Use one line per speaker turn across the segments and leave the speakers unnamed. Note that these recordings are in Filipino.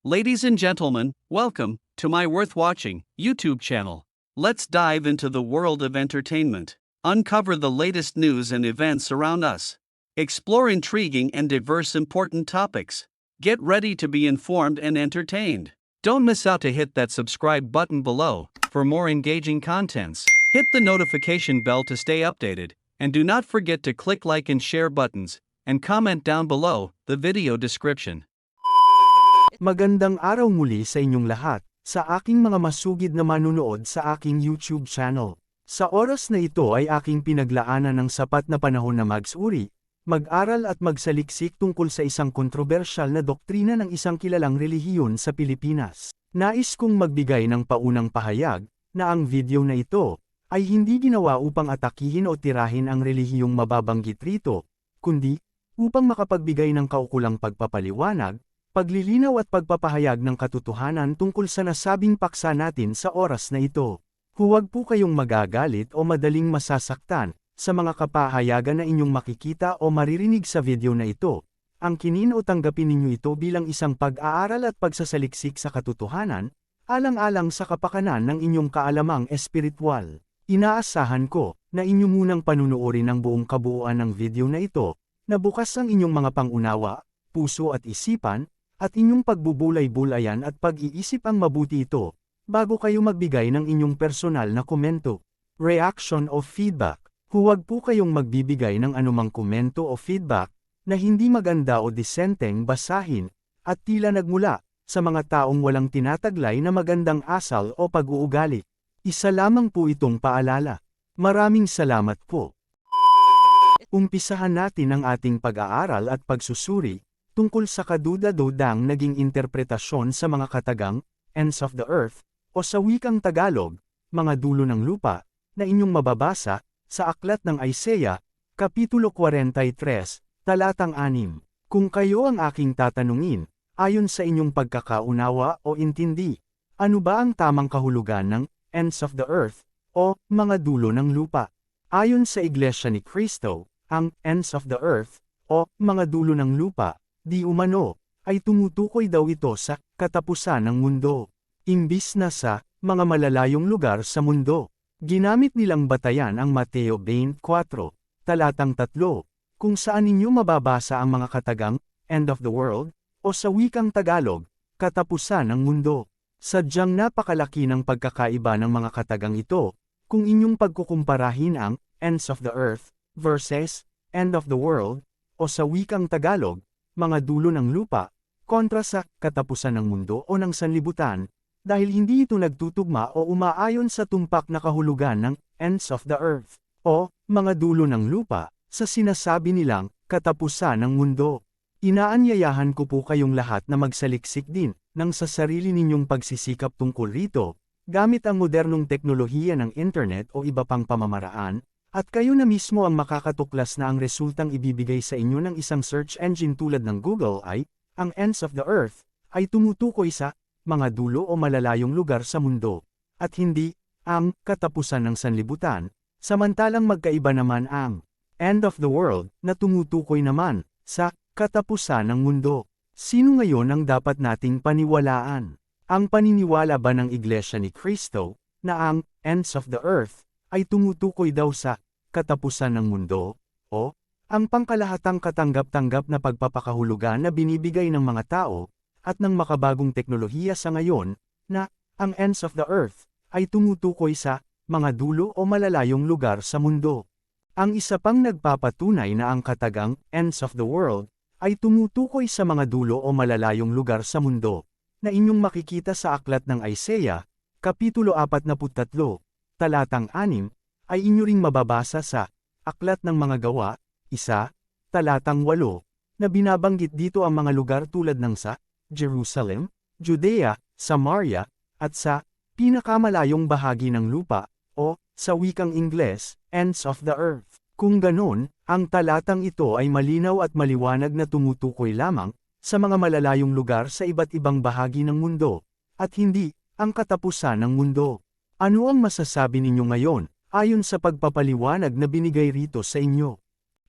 Ladies and gentlemen, welcome to my worth watching YouTube channel. Let's dive into the world of entertainment. Uncover the latest news and events around us. Explore intriguing and diverse important topics. Get ready to be informed and entertained. Don't miss out to hit that subscribe button below for more engaging contents. Hit the notification bell to stay updated, and do not forget to click like and share buttons, and comment down below the video description.
Magandang araw muli sa inyong lahat, sa aking mga masugid na manunood sa aking YouTube channel. Sa oras na ito ay aking pinaglaanan ng sapat na panahon na magsuri, mag-aral at magsaliksik tungkol sa isang kontrobersyal na doktrina ng isang kilalang relihiyon sa Pilipinas. Nais kong magbigay ng paunang pahayag, na ang video na ito, ay hindi ginawa upang atakihin o tirahin ang relihiyong mababanggit rito, kundi, upang makapagbigay ng kaukulang pagpapaliwanag, paglilinaw at pagpapahayag ng katotohanan tungkol sa nasabing paksa natin sa oras na ito. Huwag po kayong magagalit o madaling masasaktan sa mga kapahayagan na inyong makikita o maririnig sa video na ito. Ang kinin o tanggapin ninyo ito bilang isang pag-aaral at pagsasaliksik sa katotohanan, alang-alang sa kapakanan ng inyong kaalamang espiritual. Inaasahan ko na inyo munang panunuorin ang buong kabuuan ng video na ito, na bukas ang inyong mga pangunawa, puso at isipan, at inyong pagbubulay-bulayan at pag-iisip ang mabuti ito, bago kayo magbigay ng inyong personal na komento, reaction o feedback. Huwag po kayong magbibigay ng anumang komento o feedback na hindi maganda o disenteng basahin, at tila nagmula sa mga taong walang tinataglay na magandang asal o pag-uugali. Isa lamang po itong paalala. Maraming salamat po. Umpisahan natin ang ating pag-aaral at pagsusuri tungkol sa kaduda-dudang naging interpretasyon sa mga katagang ends of the earth, o sa wikang Tagalog, mga dulo ng lupa, na inyong mababasa sa aklat ng Isaiah, Kapitulo 43, talatang 6. Kung kayo ang aking tatanungin, ayon sa inyong pagkakaunawa o intindi, ano ba ang tamang kahulugan ng ends of the earth, o mga dulo ng lupa? Ayon sa Iglesia ni Cristo, ang ends of the earth, o mga dulo ng lupa, di umano, ay tumutukoy daw ito sa katapusan ng mundo. Imbis na sa mga malalayong lugar sa mundo. Ginamit nilang batayan ang Mateo 24, talatang 3, kung saan ninyo mababasa ang mga katagang end of the world, o sa wikang Tagalog, katapusan ng mundo. Sadyang napakalaki ng pagkakaiba ng mga katagang ito, kung inyong pagkukumparahin ang ends of the earth versus end of the world, o sa wikang Tagalog, mga dulo ng lupa, kontra sa katapusan ng mundo o ng sanlibutan, dahil hindi ito nagtutugma o umaayon sa tumpak na kahulugan ng ends of the earth, o mga dulo ng lupa, sa sinasabi nilang katapusan ng mundo. Inaanyayahan ko po kayong lahat na magsaliksik din ng sa sarili ninyong pagsisikap tungkol rito, gamit ang modernong teknolohiya ng internet o iba pang pamamaraan, at kayo na mismo ang makakatuklas na ang resultang ibibigay sa inyo ng isang search engine tulad ng Google ay, ang ends of the earth, ay tumutukoy sa mga dulo o malalayong lugar sa mundo, at hindi ang katapusan ng sanlibutan, samantalang magkaiba naman ang end of the world na tumutukoy naman sa katapusan ng mundo. Sino ngayon ang dapat nating paniwalaan? Ang paniniwala ba ng Iglesia ni Cristo na ang ends of the earth ay tumutukoy daw sa katapusan ng mundo, o ang pangkalahatang katanggap-tanggap na pagpapakahulugan na binibigay ng mga tao, at ng makabagong teknolohiya sa ngayon, na ang ends of the earth ay tumutukoy sa mga dulo o malalayong lugar sa mundo. Ang isa pang nagpapatunay na ang katagang ends of the world ay tumutukoy sa mga dulo o malalayong lugar sa mundo, na inyong makikita sa aklat ng Isaiah, Kapitulo 43, talatang 6, ay inyo ring mababasa sa Aklat ng Mga Gawa, 1, talatang 8, na binabanggit dito ang mga lugar tulad ng sa Jerusalem, Judea, Samaria, at sa pinakamalayong bahagi ng lupa, o sa wikang Ingles, ends of the earth. Kung ganon, ang talatang ito ay malinaw at maliwanag na tumutukoy lamang sa mga malalayong lugar sa iba't ibang bahagi ng mundo, at hindi ang katapusan ng mundo. Ano ang masasabi ninyo ngayon, ayon sa pagpapaliwanag na binigay rito sa inyo?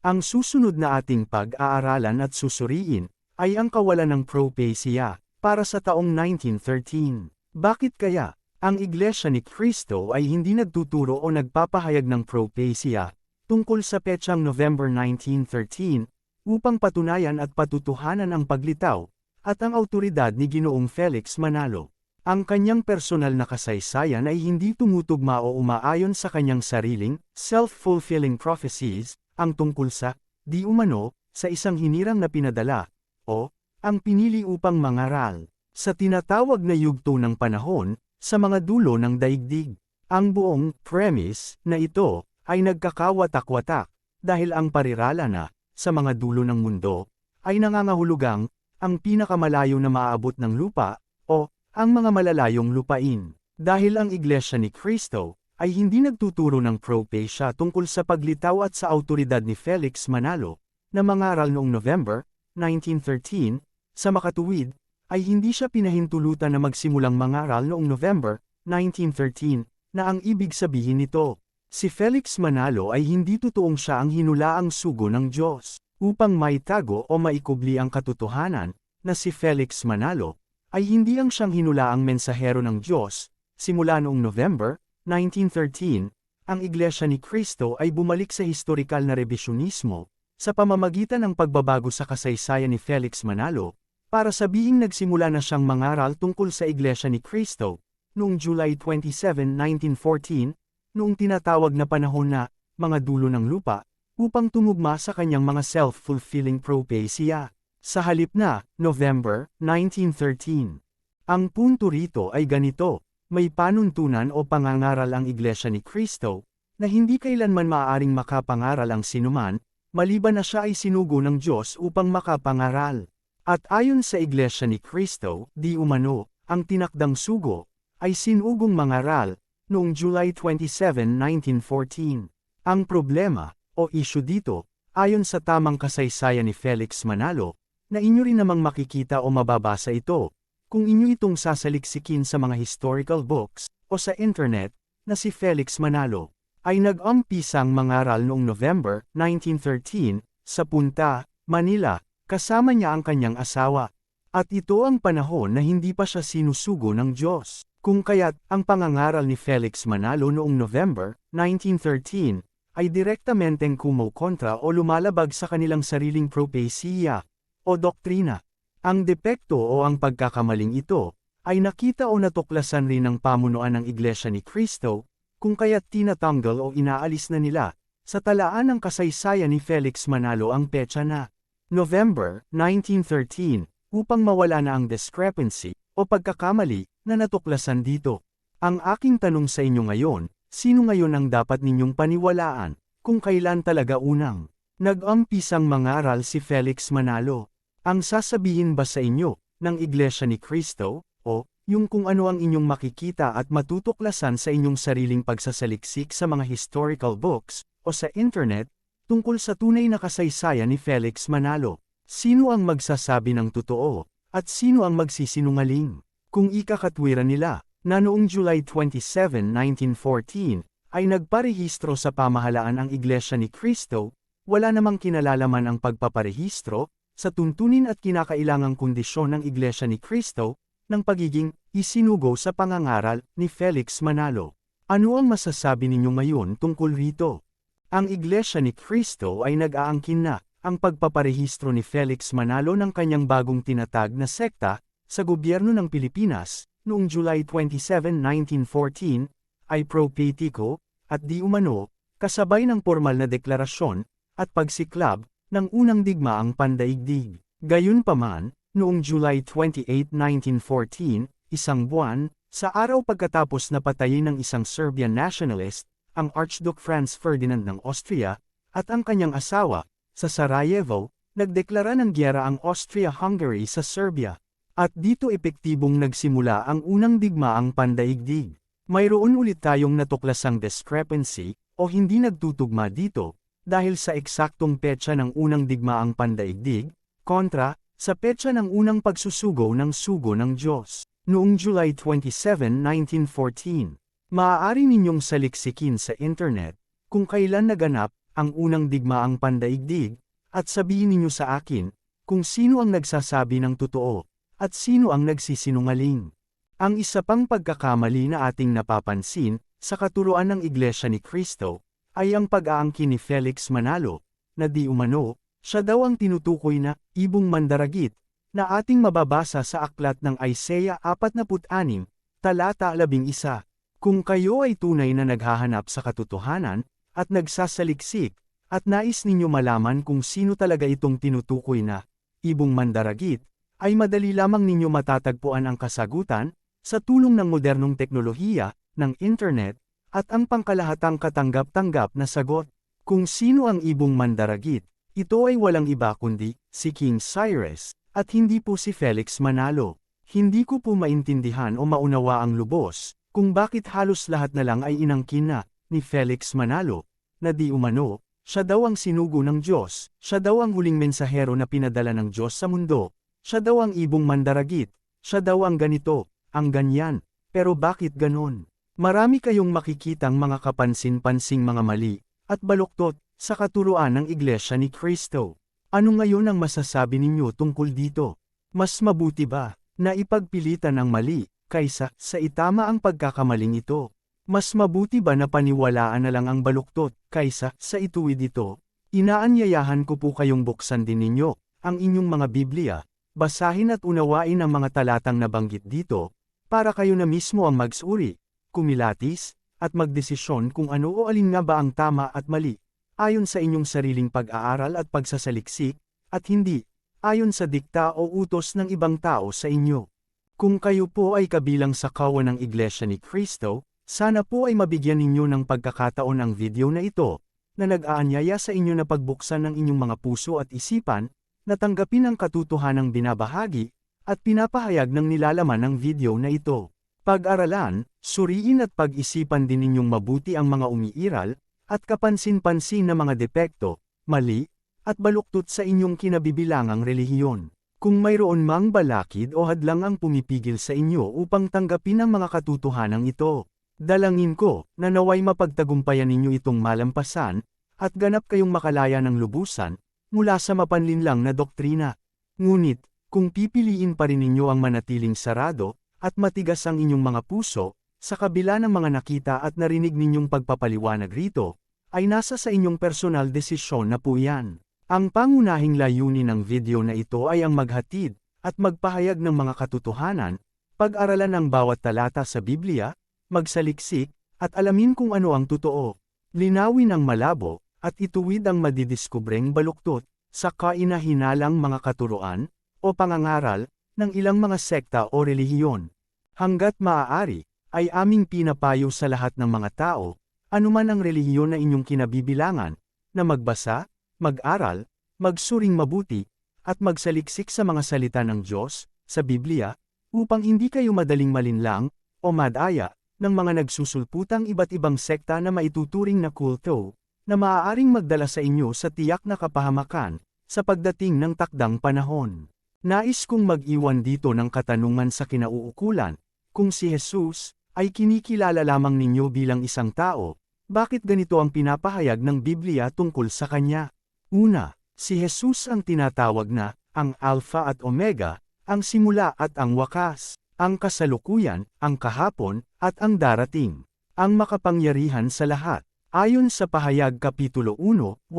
Ang susunod na ating pag-aaralan at susuriin, ay ang kawalan ng propesya, para sa taong 1913. Bakit kaya? Ang Iglesia ni Cristo ay hindi nagtuturo o nagpapahayag ng propesya tungkol sa petsang November 1913 upang patunayan at patutuhanan ang paglitaw at ang awtoridad ni Ginoong Felix Manalo. Ang kanyang personal na kasaysayan ay hindi tumutugma o umaayon sa kanyang sariling, self-fulfilling prophecies, ang tungkol sa, di umano, sa isang hinirang na pinadala, o, ang pinili upang mangaral, sa tinatawag na yugto ng panahon, sa mga dulo ng daigdig. Ang buong premise na ito ay nagkakawatak-watak dahil ang parirala na, sa mga dulo ng mundo, ay nangangahulugang, ang pinakamalayo na maaabot ng lupa, o, ang mga malalayong lupain. Dahil ang Iglesia ni Cristo ay hindi nagtuturo ng propesya tungkol sa paglitaw at sa awtoridad ni Felix Manalo, na mangaral noong November 1913, sa makatuwid, ay hindi siya pinahintulutan na magsimulang mangaral noong November 1913, na ang ibig sabihin nito, si Felix Manalo ay hindi totoong siya ang hinulaang sugo ng Diyos, upang maitago o maikubli ang katotohanan, na si Felix Manalo, ay hindi ang siyang hinulaang mensahero ng Diyos. Simula noong November 1913, ang Iglesia ni Cristo ay bumalik sa historikal na rebisyonismo, sa pamamagitan ng pagbabago sa kasaysayan ni Felix Manalo, para sabihing nagsimula na siyang mangaral tungkol sa Iglesia ni Cristo, noong July 27, 1914, noong tinatawag na panahon na, mga dulo ng lupa, upang tumugma sa kanyang mga self-fulfilling propesya. Sa halip na, November 1913. Ang punto rito ay ganito, may panuntunan o pangangaral ang Iglesia ni Cristo, na hindi kailanman maaaring makapangaral ang sinuman, maliban na siya ay sinugo ng Diyos upang makapangaral. At ayon sa Iglesia ni Cristo, di umano, ang tinakdang sugo, ay sinugong mangaral, noong July 27, 1914. Ang problema, o issue dito, ayon sa tamang kasaysayan ni Felix Manalo, na inyo rin namang makikita o mababasa ito, kung inyo itong sasaliksikin sa mga historical books, o sa internet, na si Felix Manalo, ay nag-umpisang mangaral noong November 1913, sa Punta, Manila, kasama niya ang kanyang asawa. At ito ang panahon na hindi pa siya sinusugo ng Diyos. Kung kaya't, ang pangangaral ni Felix Manalo noong November 1913, ay direktamenteng kumokontra o lumalabag sa kanilang sariling propesya, o doktrina. Ang depekto o ang pagkakamaling ito, ay nakita o natuklasan rin ng pamunuan ng Iglesia ni Cristo, kung kaya't tinatanggal o inaalis na nila, sa talaan ng kasaysayan ni Felix Manalo ang petsa na November 1913, upang mawala na ang discrepancy, o pagkakamali, na natuklasan dito. Ang aking tanong sa inyo ngayon, sino ngayon ang dapat ninyong paniwalaan, kung kailan talaga unang nag-umpisang mangaral si Felix Manalo? Ang sasabihin ba sa inyo, ng Iglesia ni Cristo, o yung kung ano ang inyong makikita at matutuklasan sa inyong sariling pagsasaliksik sa mga historical books, o sa internet, tungkol sa tunay na kasaysayan ni Felix Manalo? Sino ang magsasabi ng totoo, at sino ang magsisinungaling? Kung ikakatwiran nila, na noong July 27, 1914, ay nagparehistro sa pamahalaan ang Iglesia ni Cristo, wala namang kinalalaman ang pagpaparehistro, sa tuntunin at kinakailangang kondisyon ng Iglesia ni Cristo, ng pagiging isinugo sa pangangaral ni Felix Manalo. Ano ang masasabi ninyo ngayon tungkol rito? Ang Iglesia ni Cristo ay nag-aangkin na, ang pagpaparehistro ni Felix Manalo ng kanyang bagong tinatag na sekta, sa gobyerno ng Pilipinas, noong July 27, 1914, ay propetiko, at di umano, kasabay ng formal na deklarasyon, at pagsiklab, ng unang digmaang pandaigdig. Gayunpaman, noong July 28, 1914, isang buwan, sa araw pagkatapos na patayin ng isang Serbian nationalist, ang Archduke Franz Ferdinand ng Austria, at ang kanyang asawa, sa Sarajevo, nagdeklara ng giyera ang Austria-Hungary sa Serbia. At dito epektibong nagsimula ang unang digmaang pandaigdig. Mayroon ulit tayong natuklasang discrepancy, o hindi nagtutugma dito, dahil sa eksaktong petsa ng unang digmaang pandaigdig, kontra, sa petsa ng unang pagsusugo ng sugo ng Diyos, noong July 27, 1914. Maaari ninyong saliksikin sa internet, kung kailan naganap, ang unang digmaang pandaigdig, at sabihin ninyo sa akin, kung sino ang nagsasabi ng totoo, At sino ang nagsisinungaling? Ang isa pang pagkakamali na ating napapansin, sa katuruan ng Iglesia ni Cristo, ay ang pag-aangkin ni Felix Manalo, na di umano, siya daw ang tinutukoy na ibong mandaragit, na ating mababasa sa aklat ng Isaiah 46, talata 11. Kung kayo ay tunay na naghahanap sa katotohanan, at nagsasaliksik, at nais ninyo malaman kung sino talaga itong tinutukoy na ibong mandaragit, ay madali lamang ninyo matatagpuan ang kasagutan, sa tulong ng modernong teknolohiya, ng internet, at ang pangkalahatang katanggap-tanggap na sagot. Kung sino ang ibong mandaragit, ito ay walang iba kundi si King Cyrus, at hindi po si Felix Manalo. Hindi ko po maintindihan o maunawa ang lubos, kung bakit halos lahat na lang ay inangkin na ni Felix Manalo, na di umano, siya daw ang sinugo ng Diyos, siya daw ang huling mensahero na pinadala ng Diyos sa mundo, siya daw ang ibong mandaragit, siya daw ang ganito, ang ganyan. Pero bakit ganon? Marami kayong makikitang mga kapansin-pansing mga mali, at baluktot, sa katuruan ng Iglesia ni Cristo. Ano ngayon ang masasabi ninyo tungkol dito? Mas mabuti ba, na ipagpilitan ang mali, kaysa sa itama ang pagkakamaling ito? Mas mabuti ba na paniwalaan na lang ang baluktot, kaysa sa ituwid ito? Inaanyayahan ko po kayong buksan din ninyo, ang inyong mga Biblia, basahin at unawain ang mga talatang nabanggit dito, para kayo na mismo ang magsuri, kumilatis, at magdesisyon kung ano o alin nga ba ang tama at mali, ayon sa inyong sariling pag-aaral at pagsasaliksik, at hindi, ayon sa dikta o utos ng ibang tao sa inyo. Kung kayo po ay kabilang sa kawan ng Iglesia ni Cristo, sana po ay mabigyan ninyo ng pagkakataon ang video na ito, na nag-aanyaya sa inyo na pagbuksan ng inyong mga puso at isipan, na tanggapin ang katotohanang binabahagi, at pinapahayag ng nilalaman ng video na ito. Pag-aralan, suriin at pag-isipan din ninyong mabuti ang mga umiiral, at kapansin-pansin na mga depekto, mali, at baluktot sa inyong kinabibilangang relihiyon. Kung mayroon mang balakid o hadlang ang pumipigil sa inyo upang tanggapin ang mga katotohanan ito, dalangin ko, na naway mapagtagumpayan ninyo itong malampasan, at ganap kayong makalaya ng lubusan, mula sa mapanlinlang na doktrina. Ngunit, kung pipiliin pa rin ninyo ang manatiling sarado, at matigas ang inyong mga puso, sa kabila ng mga nakita at narinig ninyong pagpapaliwanag rito, ay nasa sa inyong personal desisyon na po yan. Ang pangunahing layunin ng video na ito ay ang maghatid, at magpahayag ng mga katotohanan, pag-aralan ang bawat talata sa Biblia, magsaliksik, at alamin kung ano ang totoo. Linawin ang malabo, at ituwid ang madidiskubreng baluktot, sa kaina-hinalang mga katuruan, o pangangaral, ng ilang mga sekta o relihiyon. Hanggat maaari, ay aming pinapayo sa lahat ng mga tao, anuman ang relihiyon na inyong kinabibilangan, na magbasa, mag-aral, magsuring mabuti, at magsaliksik sa mga salita ng Diyos, sa Biblia, upang hindi kayo madaling malinlang, o madaya, ng mga nagsusulputang iba't ibang sekta na maituturing na kulto, na maaaring magdala sa inyo sa tiyak na kapahamakan, sa pagdating ng takdang panahon. Nais kong mag-iwan dito ng katanungan sa kinauukulan, kung si Jesus ay kinikilala lamang ninyo bilang isang tao, bakit ganito ang pinapahayag ng Biblia tungkol sa kanya? Una, si Jesus ang tinatawag na, ang Alpha at Omega, ang simula at ang wakas, ang kasalukuyan, ang kahapon, at ang darating, ang makapangyarihan sa lahat. Ayon sa Pahayag Kapitulo 1:8,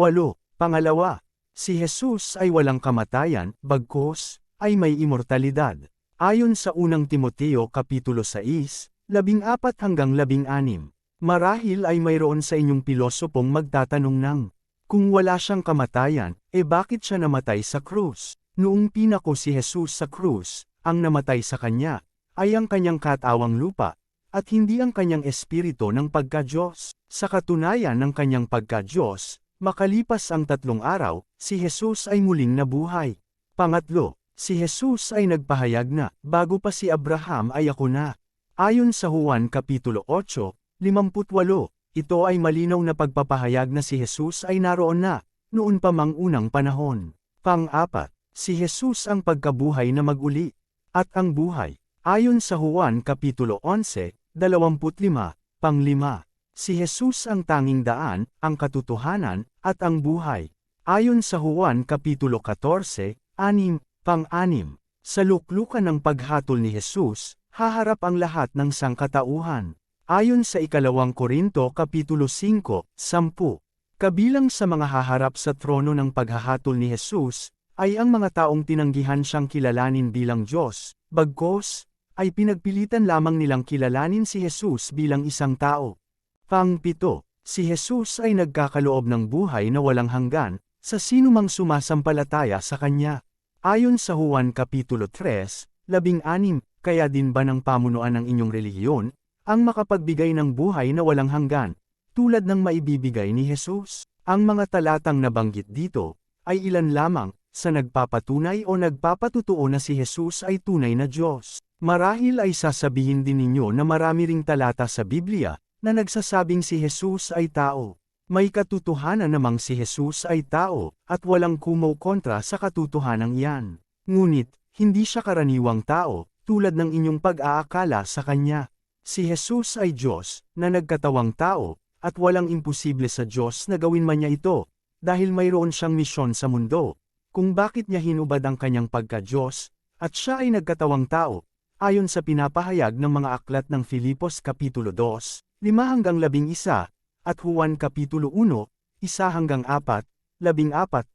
pangalawa, si Jesus ay walang kamatayan, bagkus, ay may immortalidad. Ayon sa unang Timoteo Kapitulo 6:14-16, marahil ay mayroon sa inyong pilosopong magtatanong ng, kung wala siyang kamatayan, bakit siya namatay sa krus? Noong pinako si Jesus sa krus, ang namatay sa kanya, ay ang kanyang katawang lupa, at hindi ang kanyang espiritu ng pagka-Diyos. Sa katunayan ng kanyang pagka-Diyos, makalipas ang 3 araw, si Jesus ay muling nabuhay. Pangatlo, si Jesus ay nagpahayag na, bago pa si Abraham ay ako na. Ayon sa Juan Kapitulo 8:58, ito ay malinaw na pagpapahayag na si Jesus ay naroon na, noon pa mang unang panahon. Pang-apat, si Jesus ang pagkabuhay na mag-uli, at ang buhay. Ayon sa Juan Kapitulo 11:25, pang-5, si Jesus ang tanging daan, ang katotohanan, at ang buhay. Ayon sa Juan Kapitulo 14:6, pang-6, Sa luklukan ng paghatol ni Jesus, haharap ang lahat ng sangkatauhan. Ayon sa 2 Korinto Kapitulo 5, 10, kabilang sa mga haharap sa trono ng paghahatol ni Jesus, ay ang mga taong tinanggihan siyang kilalanin bilang Diyos, bagkus, ay pinagpilitan lamang nilang kilalanin si Jesus bilang isang tao. Pang-7, si Jesus ay nagkakaloob ng buhay na walang hanggan, sa sinumang sumasampalataya sa Kanya. Ayon sa Juan Kapitulo 3, 16, kaya din ba ng pamunuan ng inyong relihiyon, ang makapagbigay ng buhay na walang hanggan, tulad ng maibibigay ni Jesus? Ang mga talatang nabanggit dito, ay ilan lamang, sa nagpapatunay o nagpapatutuo na si Jesus ay tunay na Diyos. Marahil ay sasabihin din ninyo na marami ring talata sa Biblia, na nagsasabing si Jesus ay tao. May katotohanan namang si Jesus ay tao, at walang kumokontra sa katotohanang iyan. Ngunit, hindi siya karaniwang tao, tulad ng inyong pag-aakala sa Kanya. Si Jesus ay Diyos, na nagkatawang tao, at walang imposible sa Diyos na gawin man niya ito, dahil mayroon siyang misyon sa mundo, kung bakit niya hinubad ang kanyang pagka-Diyos, at siya ay nagkatawang tao, ayon sa pinapahayag ng mga aklat ng Filipos Kapitulo 2, 5-11, at Juan Kapitulo 1, 1-4, 14,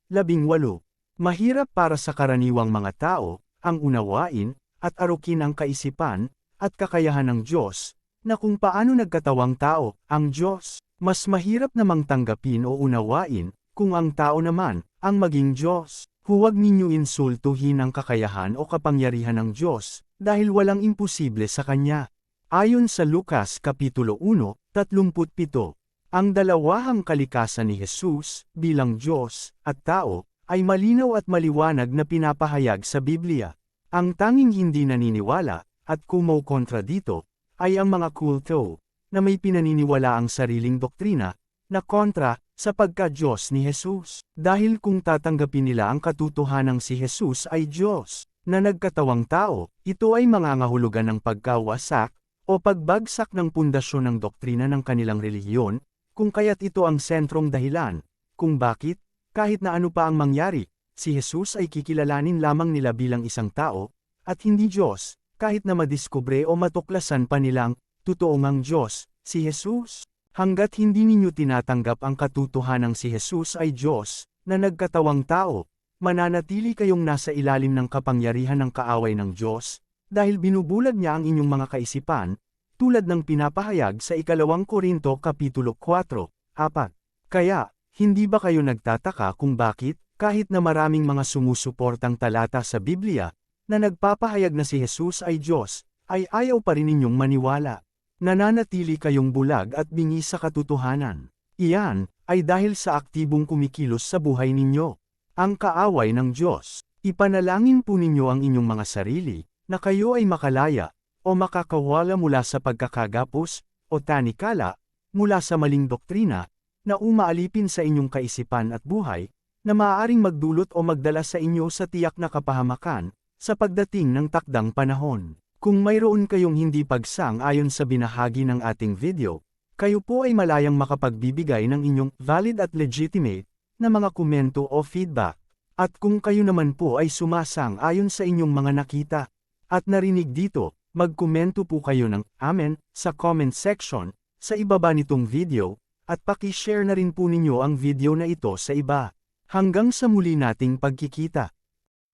18. Mahirap para sa karaniwang mga tao, ang unawain, at arukin ang kaisipan, at kakayahan ng Diyos, na kung paano nagkatawang tao, ang Diyos. Mas mahirap namang tanggapin o unawain, kung ang tao naman, ang maging Diyos. Huwag ninyo insultuhin ang kakayahan o kapangyarihan ng Diyos, dahil walang imposible sa Kanya. Ayon sa Lucas Kapitulo 1, 37, ang dalawahang kalikasan ni Jesus, bilang Diyos, at tao, ay malinaw at maliwanag na pinapahayag sa Biblia. Ang tanging hindi naniniwala, at kumokontra dito, ay ang mga kulto, na may pinaniniwala ang sariling doktrina, na kontra, sa pagka-Diyos ni Jesus. Dahil kung tatanggapin nila ang katotohanang si Jesus ay Diyos, na nagkatawang tao, ito ay mangangahulugan ng pagkawasak, o pagbagsak ng pundasyon ng doktrina ng kanilang relihiyon, kung kaya't ito ang sentrong dahilan, kung bakit, kahit na ano pa ang mangyari, si Jesus ay kikilalanin lamang nila bilang isang tao, at hindi Diyos, kahit na madiskubre o matuklasan pa nilang, totoo ngang Diyos, si Jesus. Hanggat hindi ninyo tinatanggap ang katotohanang si Jesus ay Diyos, na nagkatawang tao, mananatili kayong nasa ilalim ng kapangyarihan ng kaaway ng Diyos, dahil binubulag niya ang inyong mga kaisipan, tulad ng pinapahayag sa 2 Korinto Kapitulo 4, 4. Kaya, hindi ba kayo nagtataka kung bakit, kahit na maraming mga sumusuportang talata sa Biblia, na nagpapahayag na si Jesus ay Diyos, ay ayaw pa rin ninyong maniwala? Nananatili kayong bulag at bingi sa katotohanan. Iyan, ay dahil sa aktibong kumikilos sa buhay ninyo. Ang kaaway ng Diyos. Ipanalangin po ninyo ang inyong mga sarili, na kayo ay makalaya, o makakawala mula sa pagkakagapos, o tanikala, mula sa maling doktrina, na umaalipin sa inyong kaisipan at buhay, na maaaring magdulot o magdala sa inyo sa tiyak na kapahamakan, sa pagdating ng takdang panahon. Kung mayroon kayong hindi pagsang-ayon sa binahagi ng ating video, kayo po ay malayang makapagbibigay ng inyong valid at legitimate na mga komento o feedback. At kung kayo naman po ay sumasang-ayon sa inyong mga nakita at narinig dito, magkomento po kayo ng Amen sa comment section sa ibaba nitong video, at paki-share na rin po ninyo ang video na ito sa iba. Hanggang sa muli nating pagkikita.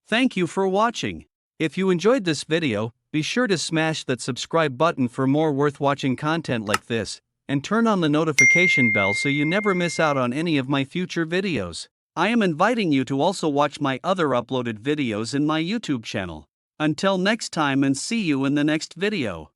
Thank you for watching. If you enjoyed this video, be sure to smash that subscribe button for more worth watching content like this, and turn on the notification bell so you never miss out on any of my future videos. I am inviting you to also watch my other uploaded videos in my YouTube channel. Until next time, and see you in the next video.